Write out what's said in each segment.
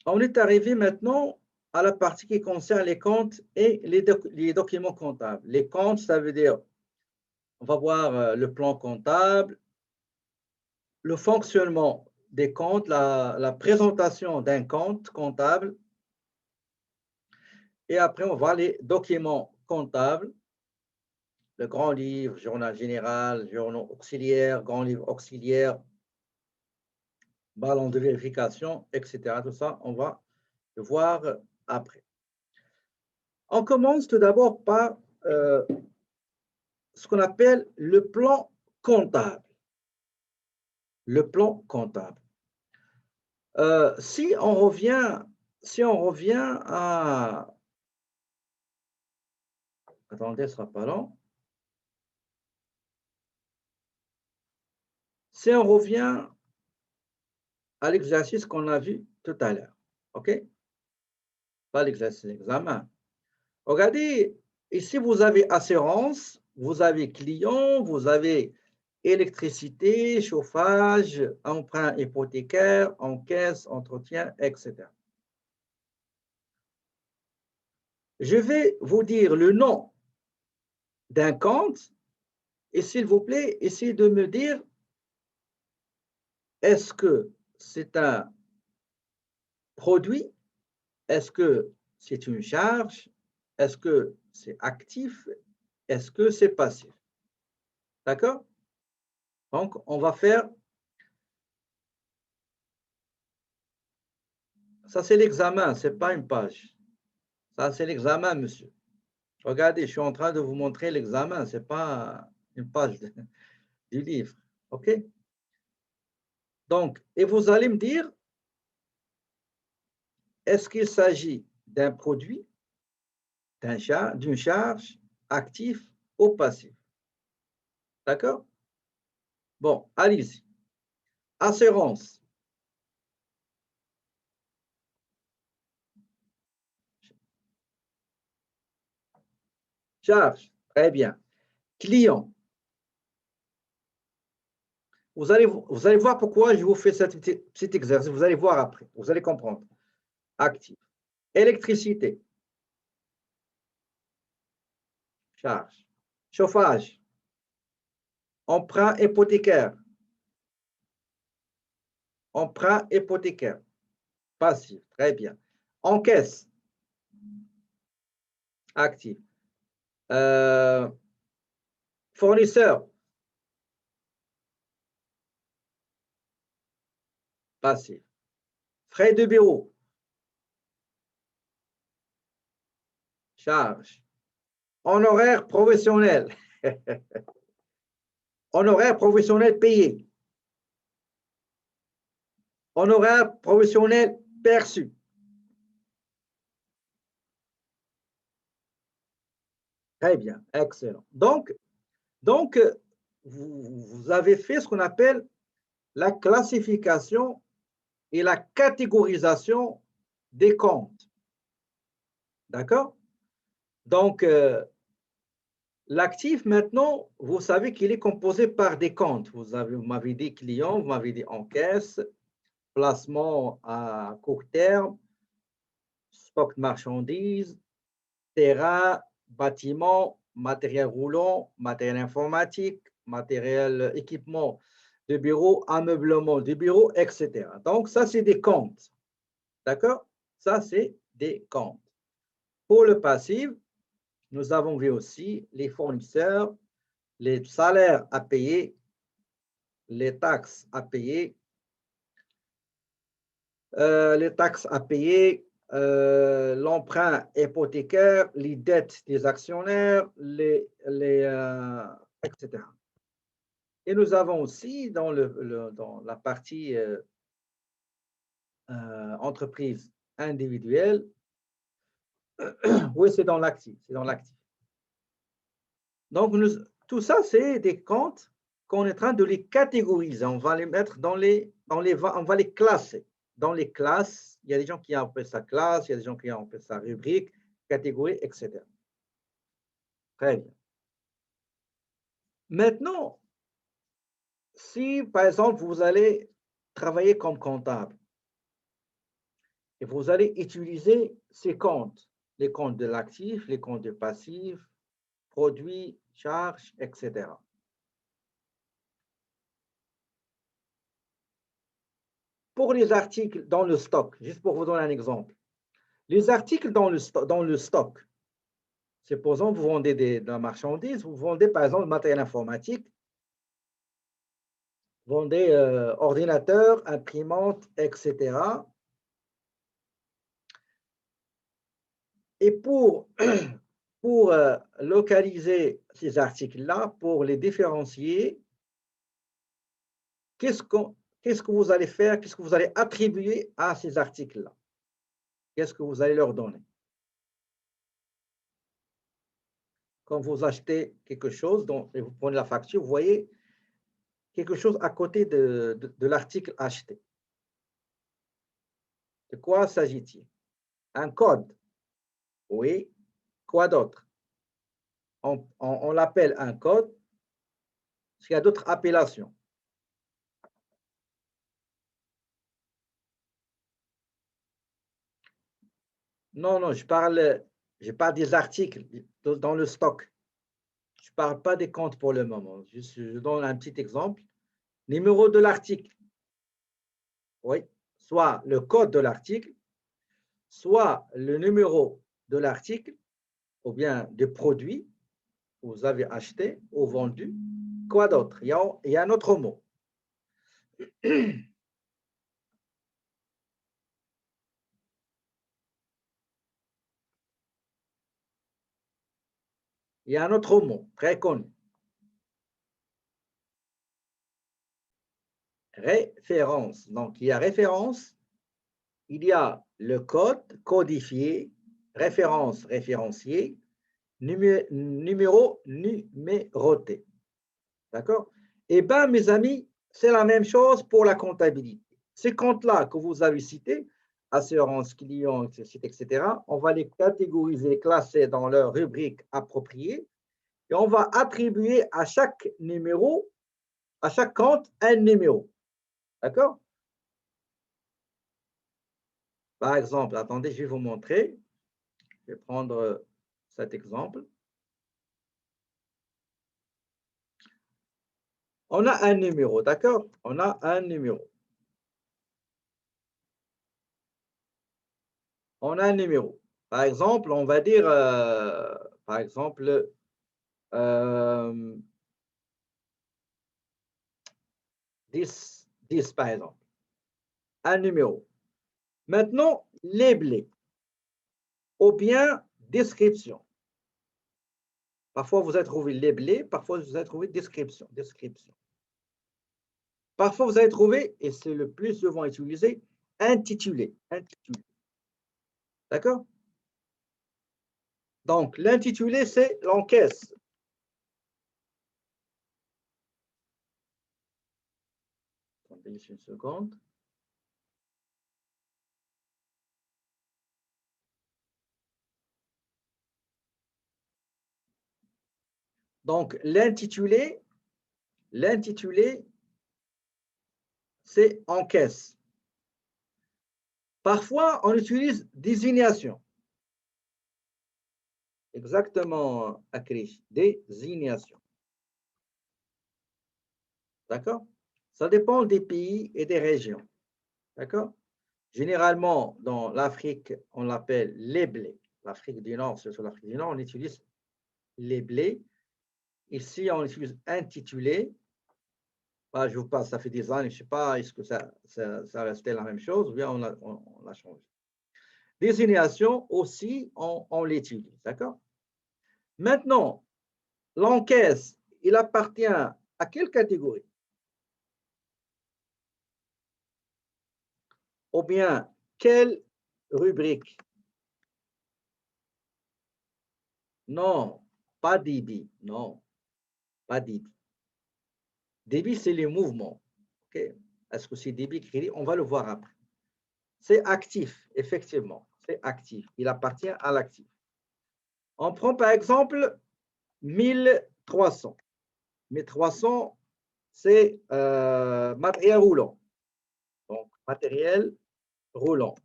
On est arrivé maintenant à la partie qui concerne les comptes et les documents comptables. Les comptes, ça veut dire, on va voir le plan comptable, le fonctionnement des comptes, la présentation d'un compte comptable, et après on voit les documents comptables, le grand livre, journal général, journaux auxiliaires, grand livre auxiliaire, ballon de vérification, etc. Tout ça, on va le voir après. On commence tout d'abord par ce qu'on appelle le plan comptable. Le plan comptable. Si on revient à... Attendez, ce ne sera pas long. Si on revient à l'exercice qu'on a vu tout à l'heure, OK? Pas l'exercice, l'examen. Regardez, ici, vous avez assurance, vous avez client, vous avez électricité, chauffage, emprunt hypothécaire, encaisse, entretien, etc. Je vais vous dire le nom d'un compte et s'il vous plaît, essayez de me dire est-ce que c'est un produit? Est-ce que c'est une charge? Est-ce que c'est actif? Est-ce que c'est passif? D'accord? Donc, on va faire, ça c'est l'examen, ce n'est pas une page. Ça c'est l'examen, monsieur. Regardez, je suis en train de vous montrer l'examen, ce n'est pas une page du livre. OK? Donc, et vous allez me dire, est-ce qu'il s'agit d'un produit, d'une charge, actif ou passif? D'accord? Bon, allez-y. Assurance. Charge. Très bien. Client. Vous allez voir pourquoi je vous fais cet exercice. Vous allez voir après. Vous allez comprendre. Actif. Électricité. Charge. Chauffage. Emprunt hypothécaire. Emprunt hypothécaire. Passif. Très bien. Encaisse. Actif. Fournisseur. Passif. Frais de bureau. Charge. Honoraire professionnel. Honoraire professionnel payé. Honoraire professionnel perçu. Très bien, excellent. Donc vous avez fait ce qu'on appelle la classification et la catégorisation des comptes. D'accord? Donc, l'actif, maintenant, vous savez qu'il est composé par des comptes. Vous m'avez dit client, vous m'avez dit encaisse, placement à court terme, stock de marchandises, terrain, bâtiment, matériel roulant, matériel informatique, matériel, équipement de bureau, ameublement de bureau, etc. Donc, ça, c'est des comptes. D'accord? Ça, c'est des comptes. Pour le passif, nous avons vu aussi les fournisseurs, les salaires à payer, les taxes à payer, l'emprunt hypothécaire, les dettes des actionnaires, etc. Et nous avons aussi dans la partie entreprise individuelle, oui, c'est dans l'actif, c'est dans l'actif. Donc, tout ça, c'est des comptes qu'on est en train de les catégoriser. On va les mettre on va les classer. Dans les classes, il y a des gens qui appellent ça classe, il y a des gens qui appellent ça rubrique, catégorie, etc. Très bien. Maintenant, si, par exemple, vous allez travailler comme comptable, Et vous allez utiliser ces comptes, les comptes de l'actif, les comptes de passif, produits, charges, etc. Pour les articles dans le stock, juste pour vous donner un exemple, les articles dans le stock, supposons que vous vendez de la marchandise, vous vendez par exemple le matériel informatique, vous vendez ordinateur, imprimante, etc. Et pour localiser ces articles-là, pour les différencier, qu'est-ce que vous allez faire? Qu'est-ce que vous allez attribuer à ces articles-là? Qu'est-ce que vous allez leur donner? Quand vous achetez quelque chose et vous prenez la facture, vous voyez quelque chose à côté de l'article acheté. De quoi s'agit-il? Un code. Oui. Quoi d'autre? On l'appelle un code, parce qu'il y a d'autres appellations. Non, non, je parle des articles dans le stock. Je ne parle pas des comptes pour le moment. Je donne un petit exemple. Numéro de l'article. Oui, soit le code de l'article, soit le numéro de l'article, ou bien des produits que vous avez achetés ou vendus. Quoi d'autre? Il y a un autre mot. Il y a un autre mot très connu. Référence. Donc, il y a référence, il y a le code codifié, référence référencié, numéro numéroté. D'accord? Eh bien, mes amis, c'est la même chose pour la comptabilité. Ces comptes-là que vous avez cités, assurance client, etc., on va les catégoriser, classer dans leur rubrique appropriée et on va attribuer à chaque numéro, à chaque compte, un numéro. D'accord? Par exemple, attendez, je vais vous montrer. Je vais prendre cet exemple. On a un numéro, d'accord? On a un numéro. On a un numéro. Par exemple, on va dire, par exemple, 10, par exemple. Un numéro. Maintenant, labelé ou bien description. Parfois, vous avez trouvé labelé, parfois, vous avez trouvé description. Parfois, vous allez trouver, et c'est le plus souvent utilisé, intitulé. D'accord? Donc, l'intitulé, c'est l'encaisse. Attendez une seconde. Donc, l'intitulé, c'est encaisse. Parfois, on utilise désignation. Exactement, Akrish, désignation. D'accord? Ça dépend des pays et des régions. D'accord? Généralement, dans l'Afrique, on l'appelle les blés. L'Afrique du Nord, surtout l'Afrique du Nord, on utilise les blés. Ici, on utilise intitulé. Bah, je vous passe, ça fait des années, je ne sais pas, est-ce que ça restait la même chose ou bien on l'a changé. Désignation aussi, on l'utilise. D'accord? Maintenant, l'encaisse, il appartient à quelle catégorie? Ou bien, quelle rubrique? Non, pas débit. Non, pas débit. Débit, c'est les mouvements. Okay? Est-ce que c'est débit, crédit? On va le voir après. C'est actif, effectivement. C'est actif. Il appartient à l'actif. On prend par exemple 1300. 1300, c'est matériel roulant. Donc, matériel roulant.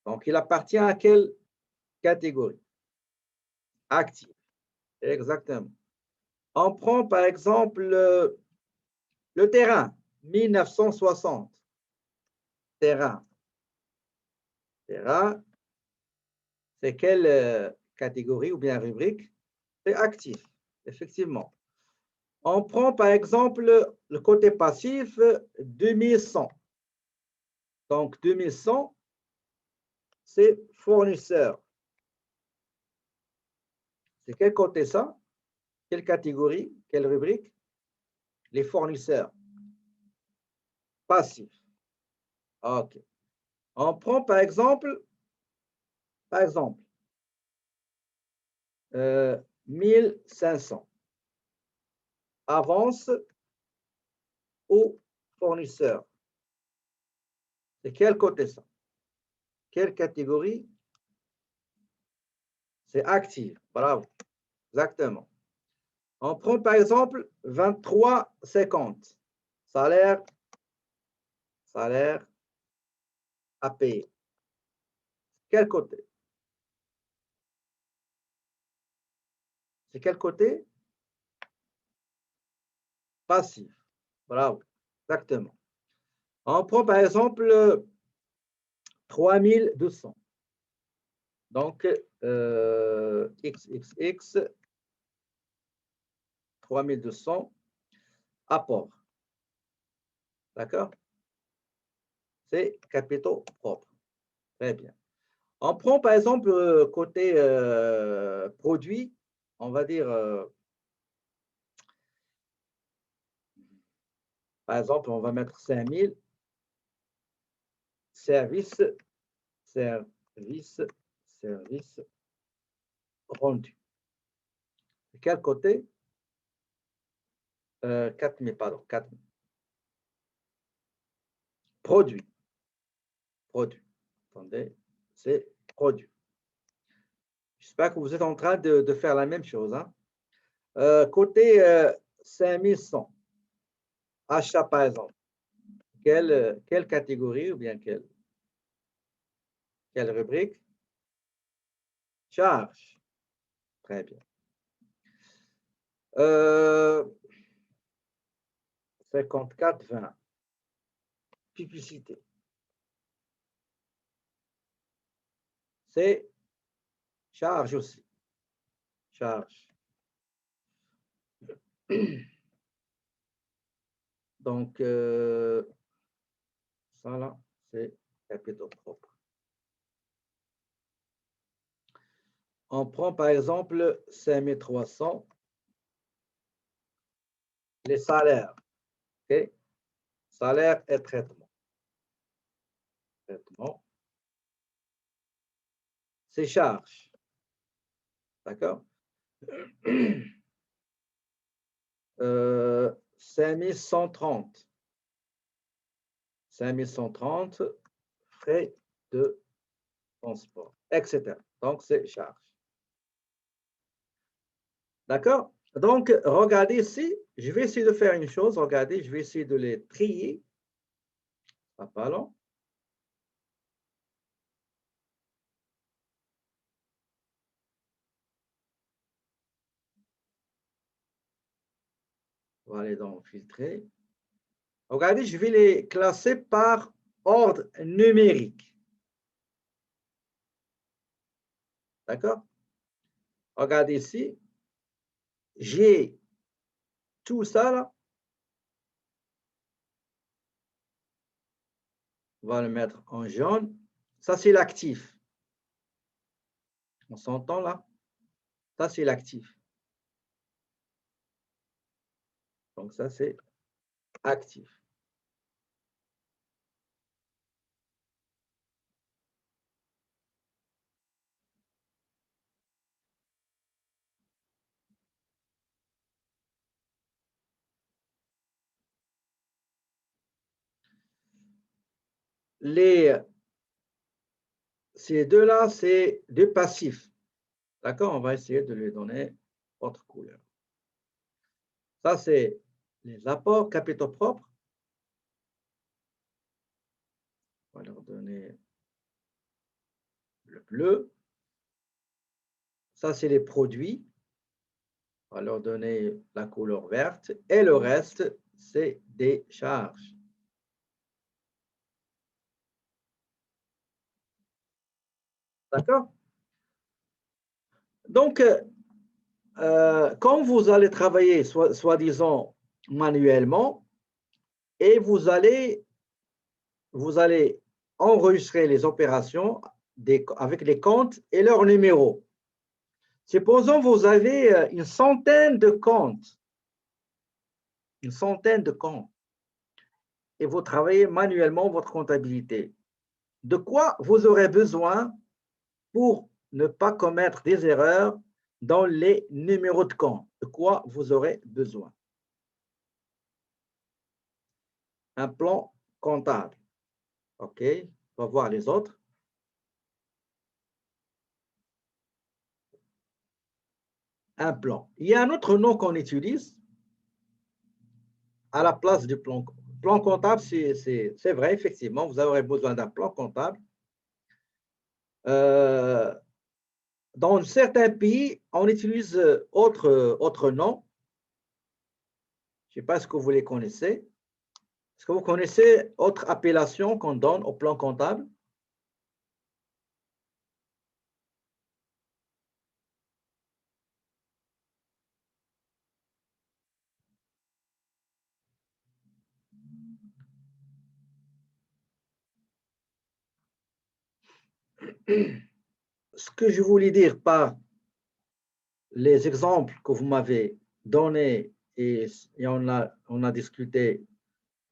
Donc, il appartient à quelle catégorie? Actif. Exactement. On prend par exemple le terrain, 1960. Terrain. Terrain, c'est quelle catégorie ou bien rubrique? C'est actif, effectivement. On prend par exemple le côté passif, 2100. Donc, 2100, c'est fournisseur. C'est quel côté ça? Quelle catégorie? Quelle rubrique? Les fournisseurs. Passifs. OK. On prend par exemple, 1500. Avance au fournisseur. C'est quel côté ça? Quelle catégorie? C'est active. Bravo. Exactement. On prend par exemple 23,50. Salaire à payer. Quel côté? C'est quel côté? Passif. Bravo. Exactement. On prend par exemple 3200. Donc, XXX, 3200, apport. D'accord? C'est capitaux propres. Très bien. On prend par exemple côté produit, on va dire, par exemple, on va mettre 5000, service rendu. De quel côté? 4000, pardon, 4000. Produit. Attendez, c'est produit. J'espère que vous êtes en train de faire la même chose. Hein. Côté 5100, achat par exemple. Quelle catégorie ou bien quelle rubrique? Charge. Très bien. 54,20. Publicité. C'est charge aussi. Charge. Donc, ça là, c'est capitaux propres. On prend par exemple 5300, les salaires. Okay? Salaire et traitement. Traitement. C'est charge. D'accord? 5130. 5130, frais de transport, etc. Donc, c'est charge. D'accord? Donc, regardez ici, je vais essayer de faire une chose. Regardez, je vais essayer de les trier. Pas long. On va aller dans filtrer. Regardez, je vais les classer par ordre numérique. D'accord? Regardez ici. J'ai tout ça là. On va le mettre en jaune. Ça, c'est l'actif. On s'entend là? Ça, c'est l'actif. Donc, ça, c'est actif. Ces deux-là, c'est deux passifs. D'accord? On va essayer de lui donner autre couleur. Ça, c'est les apports capitaux propres. On va leur donner le bleu. Ça, c'est les produits. On va leur donner la couleur verte. Et le reste, c'est des charges. D'accord? Donc, quand vous allez travailler, soi-disant manuellement, et vous allez enregistrer les opérations avec les comptes et leurs numéros. Supposons vous avez une centaine de comptes, et vous travaillez manuellement votre comptabilité. De quoi vous aurez besoin pour ne pas commettre des erreurs dans les numéros de compte? De quoi vous aurez besoin? Un plan comptable. OK, on va voir les autres. Un plan. Il y a un autre nom qu'on utilise à la place du plan. Plan comptable, c'est vrai, effectivement, vous aurez besoin d'un plan comptable. Dans certains pays, on utilise autre nom. Je ne sais pas ce que vous les connaissez. Est-ce que vous connaissez autre appellation qu'on donne au plan comptable? Ce que je voulais dire par les exemples que vous m'avez donnés et on a discuté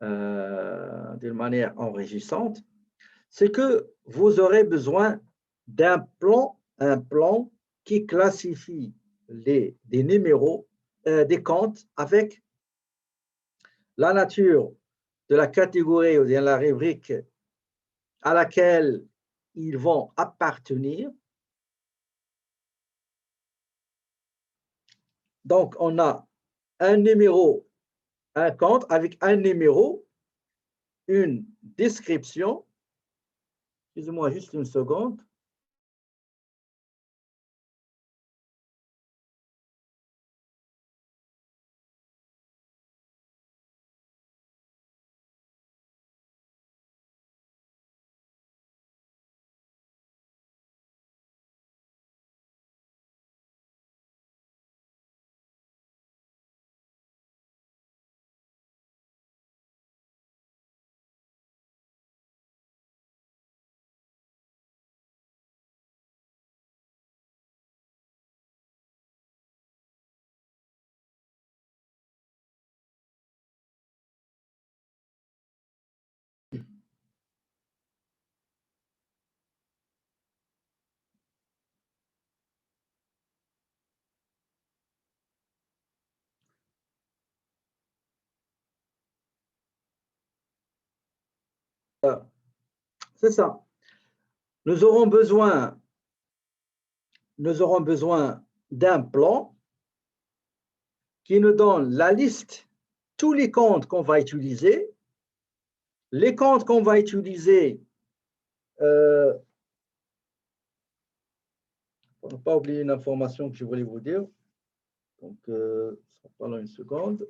d'une manière enrichissante, c'est que vous aurez besoin un plan qui classifie des numéros, des comptes avec la nature de la catégorie ou de la rubrique à laquelle ils vont appartenir. Donc, on a un numéro, un compte avec un numéro, une description. Excusez-moi juste une seconde. C'est ça. Nous aurons besoin d'un plan qui nous donne la liste, tous les comptes qu'on va utiliser, les comptes qu'on va utiliser, pour ne pas oublier une information que je voulais vous dire. Donc, pendant une seconde.